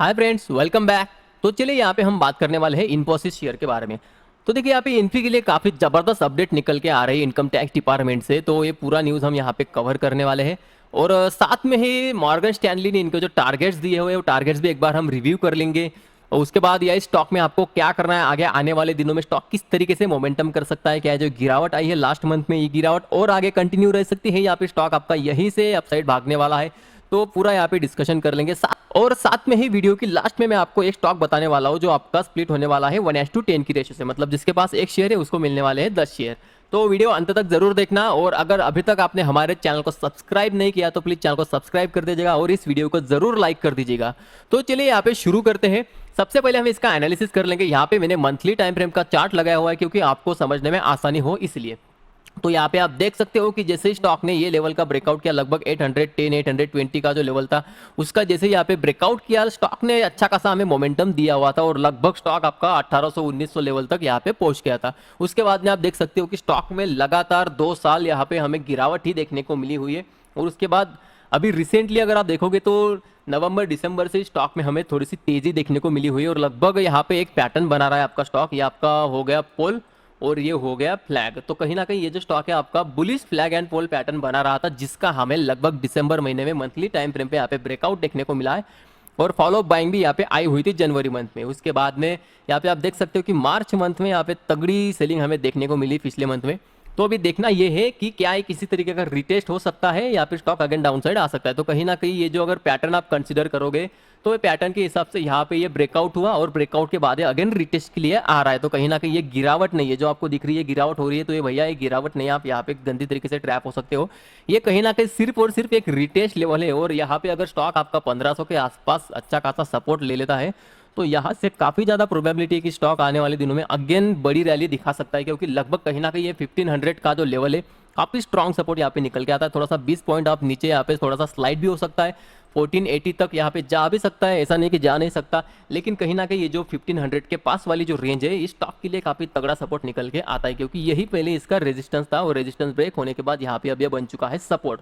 Hi friends, welcome back. तो चलिए यहाँ पे हम बात करने वाले हैं इन्फोसिस शेयर के बारे में। तो देखिए यहाँ पे इन्फी के लिए काफ़ी ज़बरदस्त अपडेट निकल के आ रही है इनकम टैक्स डिपार्टमेंट से। तो ये पूरा न्यूज़ हम यहाँ पे कवर करने वाले हैं और साथ में ही मॉर्गन स्टैनली ने इनको जो टारगेट्स दिए हुए वो टारगेट्स भी एक बार हम रिव्यू कर लेंगे। और उसके बाद यह स्टॉक में आपको क्या करना है, आगे आने वाले दिनों में स्टॉक किस तरीके से मोमेंटम कर सकता है, क्या है जो गिरावट आई है लास्ट मंथ में, ये गिरावट और आगे कंटिन्यू रह सकती है, यहाँ पे स्टॉक आपका यहीं से अपसाइड भागने वाला है। तो पूरा यहाँ पे डिस्कशन कर लेंगे और साथ में ही वीडियो की लास्ट में मैं आपको एक स्टॉक बताने वाला हूँ जो आपका स्प्लिट होने वाला है 1:10 की रेशियो से, मतलब जिसके पास एक शेयर है उसको मिलने वाले हैं 10 शेयर। तो वीडियो अंत तक जरूर देखना और अगर अभी तक आपने हमारे चैनल को सब्सक्राइब नहीं किया तो प्लीज चैनल को सब्सक्राइब कर दीजिएगा और इस वीडियो को जरूर लाइक कर दीजिएगा। तो चलिए यहाँ पे शुरू करते हैं। सबसे पहले हम इसका एनालिसिस कर लेंगे। यहाँ पे मैंने मंथली टाइम फ्रेम का चार्ट लगाया हुआ है क्योंकि आपको समझने में आसानी हो इसलिए। तो यहाँ पे आप देख सकते हो कि जैसे ही स्टॉक ने ये लेवल का ब्रेकआउट किया, लगभग 810 820 का जो लेवल था उसका जैसे ही यहाँ पे ब्रेकआउट किया, स्टॉक ने अच्छा खासा हमें मोमेंटम दिया हुआ था और लगभग स्टॉक आपका 1800-1900 लेवल तक यहाँ पे पहुंच गया था। उसके बाद में आप देख सकते हो कि स्टॉक में लगातार 2 साल यहाँ पे हमें गिरावट ही देखने को मिली हुई है। और उसके बाद अभी रिसेंटली अगर आप देखोगे तो नवंबर दिसंबर से स्टॉक में हमें थोड़ी सी तेजी देखने को मिली हुई है और लगभग यहाँ पे एक पैटर्न बना रहा है आपका स्टॉक। ये आपका हो गया पोल और ये हो गया फ्लैग। तो कहीं ना कहीं ये जो स्टॉक है आपका bullish flag and pole pattern बना रहा था, जिसका हमें लगभग दिसंबर महीने में मंथली टाइम फ्रेम पे यहाँ पे ब्रेकआउट देखने को मिला है और फॉलो बाइंग भी यहाँ पे आई हुई थी जनवरी मंथ में। उसके बाद में यहाँ पे आप देख सकते हो कि मार्च मंथ में यहाँ पे तगड़ी सेलिंग हमें देखने को मिली पिछले मंथ में। तो अभी देखना ये है कि क्या ये किसी तरीके का रिटेस्ट हो सकता है या फिर स्टॉक अगेन डाउन साइड आ सकता है। तो कहीं ना कहीं ये जो अगर पैटर्न आप कंसीडर करोगे तो ये पैटर्न के हिसाब से यहाँ पे ये ब्रेकआउट हुआ और ब्रेकआउट के बाद अगेन रिटेस्ट के लिए आ रहा है। तो कहीं ना कहीं ये गिरावट नहीं है जो आपको दिख रही है, गिरावट हो रही है तो ये भैया ये गिरावट नहीं है, आप यहाँ पे गंदी तरीके से ट्रैप हो सकते हो। ये कहीं ना कहीं सिर्फ और सिर्फ एक रिटेस्ट लेवल है और यहाँ पे अगर स्टॉक आपका 1500 के आसपास अच्छा खासा सपोर्ट ले लेता है तो यहाँ से काफ़ी ज़्यादा प्रोबेबिलिटी है कि स्टॉक आने वाले दिनों में अगेन बड़ी रैली दिखा सकता है, क्योंकि लगभग कहीं ना कहीं ये 1500 का जो लेवल है काफ़ी स्ट्रॉन्ग सपोर्ट यहाँ पे निकल के आता है। थोड़ा सा 20 पॉइंट आप नीचे यहाँ पे थोड़ा सा स्लाइड भी हो सकता है, 1480 तक यहाँ पे जा भी सकता है, ऐसा नहीं कि जा नहीं सकता। लेकिन कहीं ना कहीं ये जो 1500 के पास वाली जो रेंज है इस स्टॉक के लिए काफ़ी तगड़ा सपोर्ट निकल के आता है, क्योंकि यही पहले इसका रेजिस्टेंस था और रेजिस्टेंस ब्रेक होने के बाद यहाँ पे अब यह बन चुका है सपोर्ट।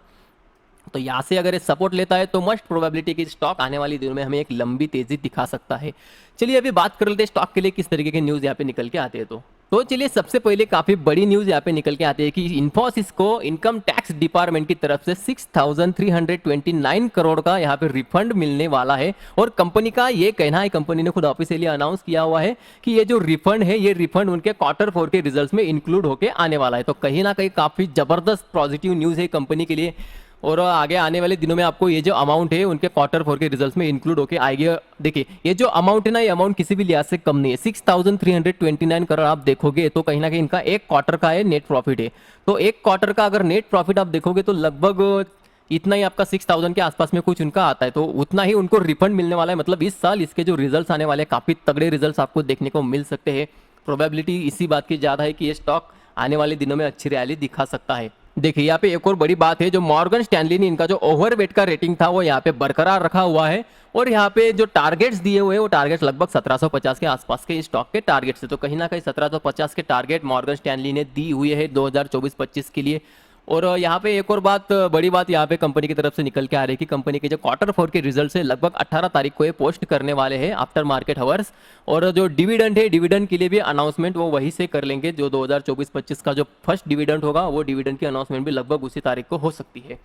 तो यहाँ से अगर ये सपोर्ट लेता है तो मस्ट प्रोबेबिलिटी की स्टॉक आने वाली दिनों में हमें एक लंबी तेजी दिखा सकता है। चलिए अभी बात कर लेते हैं स्टॉक के लिए किस तरीके के न्यूज़ यहाँ पे निकल के आते हैं। तो चलिए सबसे पहले काफ़ी बड़ी न्यूज़ यहाँ पे निकल के आती है कि इन्फोसिस को इनकम टैक्स डिपार्टमेंट की तरफ से 6,329 करोड़ का यहाँ पे रिफंड मिलने वाला है। और कंपनी का ये कहना है, कंपनी ने खुद ऑफिशियली अनाउंस किया हुआ है कि ये जो रिफंड है ये रिफंड उनके Q4 के रिजल्ट में इंक्लूड होकर आने वाला है। तो कहीं ना कहीं काफ़ी ज़बरदस्त पॉजिटिव न्यूज़ है कंपनी के लिए और आगे आने वाले दिनों में आपको ये जो अमाउंट है उनके Q4 के रिजल्ट्स में इंक्लूड होके आएगी। देखिए ये जो अमाउंट है ना, ये अमाउंट किसी भी लिहाज से कम नहीं है। 6,329 करोड़ आप देखोगे तो कहीं ना कहीं इनका एक क्वार्टर का है नेट प्रॉफिट है। तो एक क्वार्टर का अगर नेट प्रॉफिट आप देखोगे तो लगभग इतना ही आपका 6,000 के आसपास में कुछ उनका आता है। तो उतना ही उनको रिफंड मिलने वाला है। मतलब इस साल इसके जो रिजल्ट आने वाले काफ़ी तगड़े रिजल्ट आपको देखने को मिल सकते हैं। प्रोबेबिलिटी इसी बात की ज़्यादा है कि ये स्टॉक आने वाले दिनों में अच्छी रैली दिखा सकता है। देखिए यहाँ पे एक और बड़ी बात है, जो मॉर्गन स्टैनली ने इनका जो ओवरवेट का रेटिंग था वो यहाँ पे बरकरार रखा हुआ है और यहाँ पे जो टारगेट्स दिए हुए हैं वो टारगेट्स लगभग 1750 के आसपास के स्टॉक के टारगेट्स है। तो कहीं ना कहीं 1750 के टारगेट मॉर्गन स्टैनली ने दी हुई है 2024-25 के लिए। और यहाँ पे एक और बात, बड़ी बात यहाँ पे कंपनी की तरफ से निकल के आ रही है कि कंपनी के जो Q4 के रिजल्ट है लगभग 18 तारीख को ये पोस्ट करने वाले हैं आफ्टर मार्केट हावर्स। और जो डिविडेंड है, डिविडेंड के लिए भी अनाउंसमेंट वो वहीं से कर लेंगे। जो 2024-25 का जो फर्स्ट डिविडेंड होगा वो डिविडेंड की अनाउंसमेंट भी लगभग उसी तारीख को हो सकती है।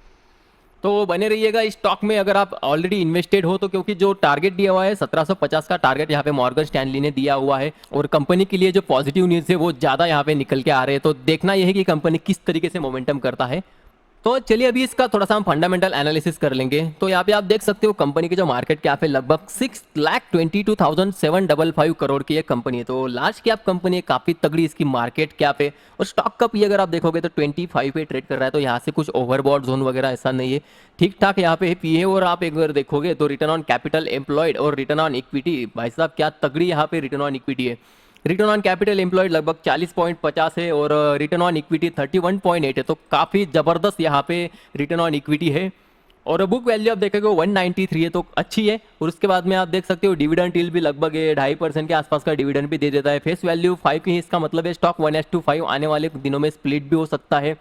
तो बने रहिएगा इस स्टॉक में अगर आप ऑलरेडी इन्वेस्टेड हो तो, क्योंकि जो टारगेट दिया हुआ है 1750 का टारगेट यहाँ पे मॉर्गन स्टैनली ने दिया हुआ है और कंपनी के लिए जो पॉजिटिव न्यूज़ है वो ज़्यादा यहाँ पे निकल के आ रहे हैं। तो देखना यह है कि कंपनी किस तरीके से मोमेंटम करता है। तो चलिए अभी इसका थोड़ा सा हम फंडामेंटल एनालिसिस कर लेंगे। तो यहाँ पे आप देख सकते हो कंपनी की जो मार्केट कैप है लगभग 6,22,755 करोड़ की एक कंपनी है। तो लार्ज कैप कंपनी है, काफ़ी तगड़ी इसकी मार्केट कैप है। और स्टॉक का पी अगर आप देखोगे तो 25 पे ट्रेड कर रहा है। तो यहाँ से कुछ ओवरबॉट जोन वगैरह ऐसा नहीं है, ठीक ठाक यहाँ पे पी है। और आप एक बार देखोगे तो रिटर्न ऑन कैपिटल एम्प्लॉयड और रिटर्न ऑन इक्विटी, भाई साहब क्या तगड़ी यहाँ पे रिटर्न ऑन इक्विटी है। रिटर्न ऑन कैपिटल एम्प्लॉयड लगभग 40.50 है और रिटर्न ऑन इक्विटी 31.8 है। तो काफ़ी ज़बरदस्त यहाँ पे रिटर्न ऑन इक्विटी है। और बुक वैल्यू आप देखेंगे 193 है, तो अच्छी है। और उसके बाद में आप देख सकते हो डिविडेंड यील्ड भी लगभग 2.5% के आसपास का डिविडेंड भी दे देता है। फेस वैल्यू 5 की है, इसका मतलब है स्टॉक 1:5 आने वाले दिनों में स्प्लिट भी हो सकता है।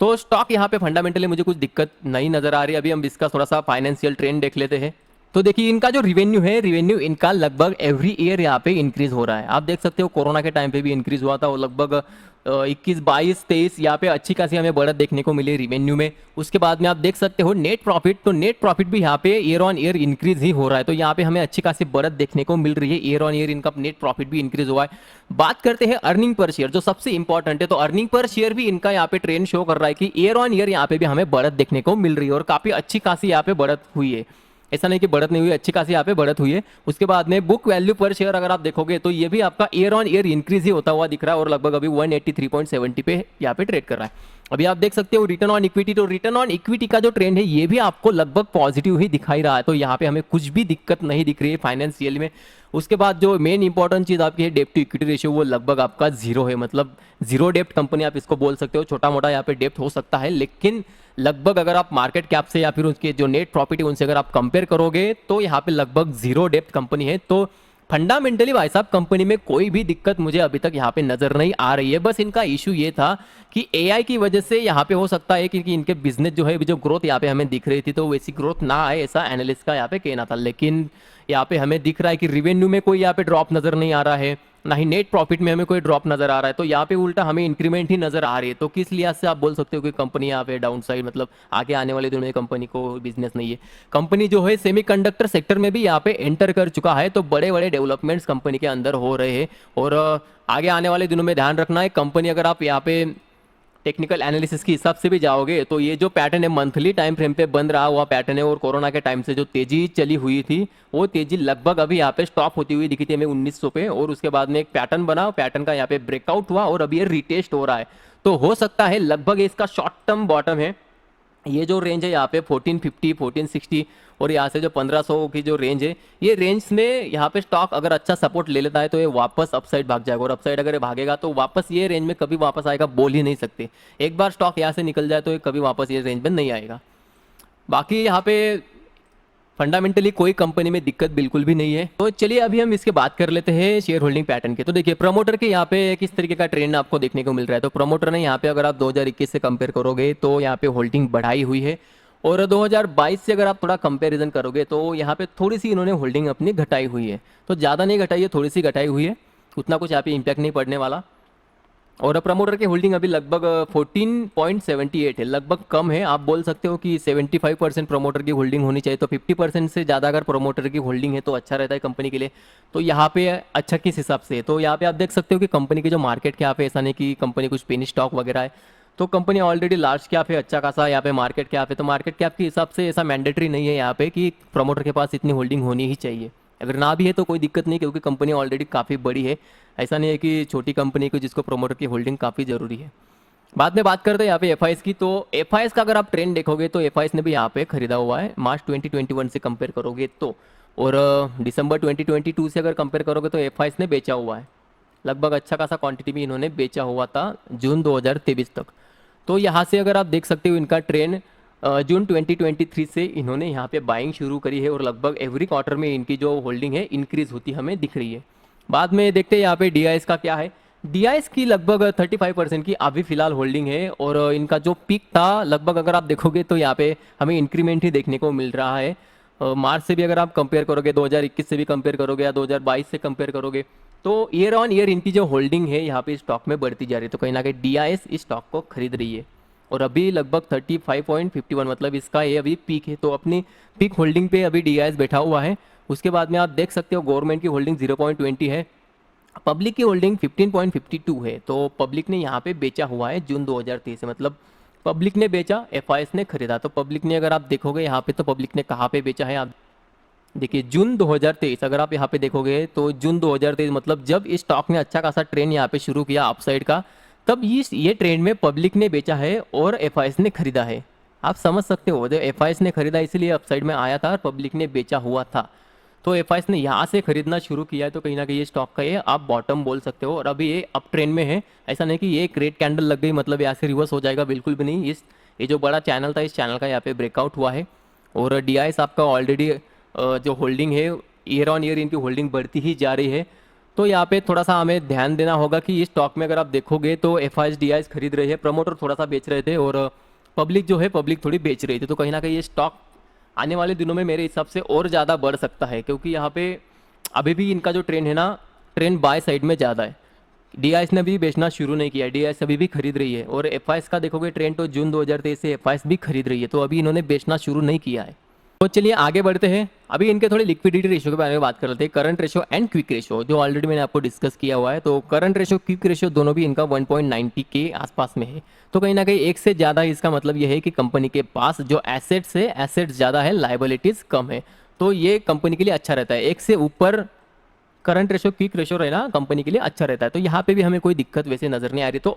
तो स्टॉक यहाँ पे फंडामेंटली मुझे कुछ दिक्कत नहीं नज़र आ रही। अभी हम इसका थोड़ा सा फाइनेंशियल ट्रेंड देख लेते हैं। तो देखिए इनका जो रिवेन्यू इनका लगभग एवरी ईयर यहाँ पे इंक्रीज हो रहा है। आप देख सकते हो कोरोना के टाइम पे भी इंक्रीज हुआ था और लगभग 21, 22, 23 यहाँ पे अच्छी खासी हमें बढ़त देखने को मिली रिवेन्यू में। उसके बाद में आप देख सकते हो नेट प्रॉफिट, तो नेट प्रॉफिट भी यहाँ पे ईयर ऑन ईयर इंक्रीज ही हो रहा है। तो यहाँ पे हमें अच्छी खासी बढ़त देखने को मिल रही है, ईयर ऑन ईयर इनका नेट प्रॉफिट भी इंक्रीज हुआ है। बात करते हैं अर्निंग पर शेयर, जो सबसे इंपॉर्टेंट है। तो अर्निंग पर शेयर भी इनका यहाँ पे ट्रेंड शो कर रहा है कि ईयर ऑन ईयर यहाँ पे भी हमें बढ़त देखने को मिल रही है और काफी अच्छी खासी यहाँ पे बढ़त हुई है। ऐसा नहीं कि बढ़त नहीं हुई, अच्छी खासी यहाँ पे बढ़त हुई है। उसके बाद में बुक वैल्यू पर शेयर अगर आप देखोगे तो ये भी आपका ईयर ऑन ईयर इंक्रीज ही होता हुआ दिख रहा है और लगभग अभी 183.70 पे यहाँ पे ट्रेड कर रहा है। अभी आप देख सकते हो रिटर्न ऑन इक्विटी, तो रिटर्न ऑन इक्विटी का जो ट्रेंड है ये भी आपको लगभग पॉजिटिव ही दिखाई रहा है। तो यहाँ पे हमें कुछ भी दिक्कत नहीं दिख रही है फाइनेंशियल में। उसके बाद जो मेन इंपॉर्टेंट चीज़ आपकी है डेप्ट टू इक्विटी रेशियो, वो लगभग आपका जीरो है, मतलब जीरो डेप्ट कंपनी आप इसको बोल सकते हो। छोटा मोटा यहाँ पे डेप्ट हो सकता है, लेकिन लगभग अगर आप मार्केट कैप से या फिर उसके जो नेट प्रॉफिट है उनसे अगर आप कंपेयर करोगे तो यहाँ पे लगभग जीरो डेप्ट कंपनी है। तो फंडामेंटली भाई साहब कंपनी में कोई भी दिक्कत मुझे अभी तक यहाँ पे नजर नहीं आ रही है। बस इनका इशू ये था कि एआई की वजह से यहाँ पे हो सकता है क्योंकि इनके बिजनेस जो है जो ग्रोथ यहाँ पे हमें दिख रही थी तो वैसी ग्रोथ ना आए, ऐसा एनालिस्ट का यहाँ पे कहना था। लेकिन यहाँ पे हमें दिख रहा है कि रिवेन्यू में कोई यहाँ पे ड्रॉप नजर नहीं आ रहा है, ना ही नेट प्रॉफिट में हमें कोई ड्रॉप नजर आ रहा है। तो यहाँ पे उल्टा हमें इंक्रीमेंट ही नजर आ रही है। तो किस लिहाज से आप बोल सकते हो कि कंपनी यहाँ पे डाउन साइड, मतलब आगे आने वाले दिनों में कंपनी को बिजनेस नहीं है। कंपनी जो है सेमीकंडक्टर सेक्टर में भी यहाँ पे एंटर कर चुका है, तो बड़े बड़े डेवलपमेंट्स कंपनी के अंदर हो रहे हैं और आगे आने वाले दिनों में ध्यान रखना है। कंपनी अगर आप यहाँ पे टेक्निकल एनालिसिस के हिसाब से भी जाओगे तो ये जो पैटर्न है मंथली टाइम फ्रेम पे बंद रहा हुआ पैटर्न है और कोरोना के टाइम से जो तेजी चली हुई थी वो तेजी लगभग अभी यहाँ पे स्टॉप होती हुई दिखी थी हमें 1900 पे, और उसके बाद में एक पैटर्न बना, पैटर्न का यहाँ पे ब्रेकआउट हुआ और अभी ये रिटेस्ट हो रहा है। तो हो सकता है लगभग इसका शॉर्ट टर्म बॉटम है। ये जो रेंज है यहाँ पे 1450 1460 और यहाँ से जो 1500 की जो रेंज है, ये रेंज में यहाँ पे स्टॉक अगर अच्छा सपोर्ट ले लेता है तो ये वापस अपसाइड भाग जाएगा और अपसाइड अगर ये भागेगा तो वापस ये रेंज में कभी वापस आएगा बोल ही नहीं सकते। एक बार स्टॉक यहाँ से निकल जाए तो ये कभी वापस ये रेंज में नहीं आएगा। बाकी यहाँ पे फंडामेंटली कोई कंपनी में दिक्कत बिल्कुल भी नहीं है। तो चलिए अभी हम इसके बात कर लेते हैं शेयर होल्डिंग पैटर्न के। तो देखिए प्रमोटर के यहाँ पे किस तरीके का ट्रेंड आपको देखने को मिल रहा है। तो प्रमोटर ने यहाँ पे अगर आप 2021 से कंपेयर करोगे तो यहाँ पे होल्डिंग बढ़ाई हुई है और 2022 से अगर आप थोड़ा कंपैरिजन करोगे तो यहाँ पे थोड़ी सी इन्होंने होल्डिंग अपनी घटाई हुई है। तो ज़्यादा नहीं घटाई है, थोड़ी सी घटाई हुई है, उतना कुछ यहाँ पे इम्पैक्ट नहीं पड़ने वाला। और प्रमोटर की होल्डिंग अभी लगभग 14.78 है, लगभग कम है। आप बोल सकते हो कि 75% प्रमोटर की होल्डिंग होनी चाहिए, तो 50% से ज़्यादा अगर प्रमोटर की होल्डिंग है तो अच्छा रहता है कंपनी के लिए। तो यहाँ पे अच्छा किस हिसाब से है, तो यहाँ पे आप देख सकते हो कि कंपनी की जो मार्केट कैप है, ऐसा नहीं कि कंपनी कुछ पेनी स्टॉक वगैरह है, तो कंपनी ऑलरेडी लार्ज कैप है, अच्छा खासा यहाँ पे मार्केट कैप है। तो मार्केट कैप के हिसाब से ऐसा मैंडेटरी नहीं है यहाँ पे कि प्रमोटर के पास इतनी होल्डिंग होनी ही चाहिए। अगर ना भी है तो कोई दिक्कत नहीं, क्योंकि कंपनी ऑलरेडी काफ़ी बड़ी है। ऐसा नहीं है कि छोटी कंपनी को जिसको प्रमोटर की होल्डिंग काफ़ी ज़रूरी है। बाद में बात करते हैं यहाँ पे एफआईएस की। तो एफआईएस का अगर आप ट्रेंड देखोगे तो एफआईएस ने भी यहाँ पे खरीदा हुआ है मार्च 2021 से कंपेयर करोगे तो, और दिसंबर 2022 से अगर कंपेयर करोगे तो एफआईएस ने बेचा हुआ है लगभग अच्छा खासा क्वांटिटी भी इन्होंने बेचा हुआ था जून 2023 तक। तो यहाँ से अगर आप देख सकते हो इनका ट्रेंड जून 2023 से इन्होंने यहाँ पे बाइंग शुरू करी है और लगभग एवरी क्वार्टर में इनकी जो होल्डिंग है इंक्रीज होती हमें दिख रही है। बाद में देखते हैं यहाँ पे डीआईएस का क्या है। डीआईएस की लगभग 35% की अभी फिलहाल होल्डिंग है और इनका जो पीक था लगभग अगर आप देखोगे तो यहाँ पे हमें इंक्रीमेंट ही देखने को मिल रहा है। मार्च से भी अगर आप कंपेयर करोगे, 2021 से भी कंपेयर करोगे या 2022 से कंपेयर करोगे तो ईयर ऑन ईयर इनकी जो होल्डिंग है यहाँ पे स्टॉक में बढ़ती जा रही है। तो कहीं ना कहीं डीआईएस इस स्टॉक को खरीद रही है और अभी लगभग 35.51 मतलब इसका ये अभी पीक है। तो अपनी पीक होल्डिंग पे अभी डीआईएस बैठा हुआ है। उसके बाद में आप देख सकते हो गवर्नमेंट की होल्डिंग 0.20 है, पब्लिक की होल्डिंग 15.52 है। तो पब्लिक ने यहाँ पे बेचा हुआ है जून 2023 से, मतलब पब्लिक ने बेचा, एफआईएस ने खरीदा। तो पब्लिक ने अगर आप देखोगे यहाँ पे तो पब्लिक ने कहाँ पे बेचा है, आप देखिए जून 2023 अगर आप यहाँ पे देखोगे तो जून 2023 मतलब जब इस स्टॉक ने अच्छा खासा ट्रेंड यहाँ पे शुरू किया अपसाइड का, तब ये ट्रेंड में पब्लिक ने बेचा है और एफआईएस ने खरीदा है। आप समझ सकते हो, एफआईएस ने खरीदा इसलिए अपसाइड में आया था और पब्लिक ने बेचा हुआ था। तो एफआईएस ने यहाँ से खरीदना शुरू किया है, तो कहीं ना कहीं ये स्टॉक का ये आप बॉटम बोल सकते हो और अभी ये अप ट्रेंड में है। ऐसा नहीं कि ये एक रेड कैंडल लग गई मतलब यहाँ से रिवर्स हो जाएगा, बिल्कुल भी नहीं। ये जो बड़ा चैनल था इस चैनल का यहाँ पे ब्रेकआउट हुआ है और डीआईएस आपका ऑलरेडी जो होल्डिंग है ईयर ऑन ईयर इनकी होल्डिंग बढ़ती ही जा रही है। तो यहाँ पे थोड़ा सा हमें ध्यान देना होगा कि इस स्टॉक में अगर आप देखोगे तो एफआईएस डीआईएस खरीद रहे हैं, प्रमोटर थोड़ा सा बेच रहे थे और पब्लिक जो है पब्लिक थोड़ी बेच रही थी। तो कहीं ना कहीं ये स्टॉक आने वाले दिनों में मेरे हिसाब से और ज़्यादा बढ़ सकता है, क्योंकि यहाँ पे अभी भी इनका जो ट्रेंड है ना, ट्रेंड बाय साइड में ज़्यादा है। डीआईएस ने भी बेचना शुरू नहीं किया है, डीआईएस अभी भी खरीद रही है। और एफआईएस का देखोगे ट्रेंड तो जून 2023 से एफआईएस भी खरीद रही है, तो अभी इन्होंने बेचना शुरू नहीं किया है। तो चलिए आगे बढ़ते हैं। अभी इनके थोड़े लिक्विडिटी रेशियो के बारे में बात कर लेते हैं, current ratio and quick ratio, जो ऑलरेडी मैंने आपको डिस्कस किया हुआ है। तो करंट रेशियो, क्विक रेशियो दोनों भी इनका 1.90 के आसपास में है। तो कहीं ना कहीं एक से ज़्यादा इसका मतलब यह है कि कंपनी के पास जो एसेट्स है, एसेट्स ज़्यादा है, लाइबिलिटीज़ कम है। तो ये कंपनी के लिए अच्छा रहता है। एक से ऊपर करंट रेशियो, क्विक रेशियो रहना कंपनी के लिए अच्छा रहता है। तो यहाँ पे भी हमें कोई दिक्कत वैसे नज़र नहीं आ रही। तो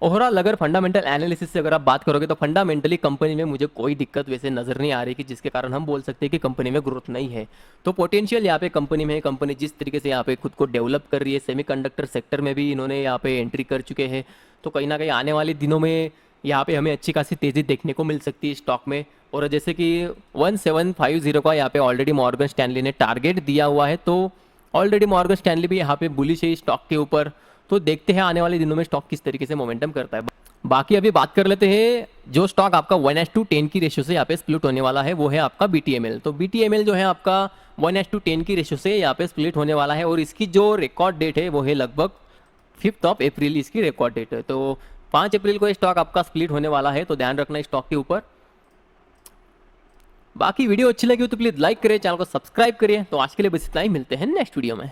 ओवरऑल अगर फंडामेंटल एनालिसिस से अगर आप बात करोगे तो फंडामेंटली कंपनी में मुझे कोई दिक्कत वैसे नज़र नहीं आ रही कि जिसके कारण हम बोल सकते हैं कि कंपनी में ग्रोथ नहीं है। तो पोटेंशियल यहाँ पे कंपनी में है। कंपनी जिस तरीके से यहाँ पे खुद को डेवलप कर रही है, सेमीकंडक्टर सेक्टर में भी इन्होंने यहाँ पे एंट्री कर चुके हैं। तो कहीं ना कहीं आने वाले दिनों में यहाँ पे हमें अच्छी खासी तेज़ी देखने को मिल सकती है स्टॉक में। और जैसे कि 1750 का यहाँ पे ऑलरेडी मॉर्गन स्टैनली ने टारगेट दिया हुआ है। तो ऑलरेडी मॉर्गन स्टैनली भी यहाँ पे बुलिश है स्टॉक के ऊपर। तो देखते हैं आने वाले दिनों में स्टॉक किस तरीके से मोमेंटम करता है। बाकी अभी बात कर लेते हैं जो स्टॉक आपका 1:10 की रेशियो से यहाँ पे स्प्लिट होने वाला है, वो है आपका BTML। तो BTML जो है आपका 1:10 की रेशियो से यहाँ पे स्प्लिट होने वाला है। और इसकी जो रिकॉर्ड डेट है वो है लगभग 5 अप्रैल इसकी रिकॉर्ड डेट है। तो 5 अप्रैल को ये स्टॉक आपका स्प्लिट होने वाला है, तो ध्यान रखना स्टॉक के ऊपर। बाकी वीडियो अच्छी लगी हो तो प्लीज़ लाइक करिए, चैनल को सब्सक्राइब करिए। तो आज के लिए बस इतना ही, मिलते हैं नेक्स्ट वीडियो में।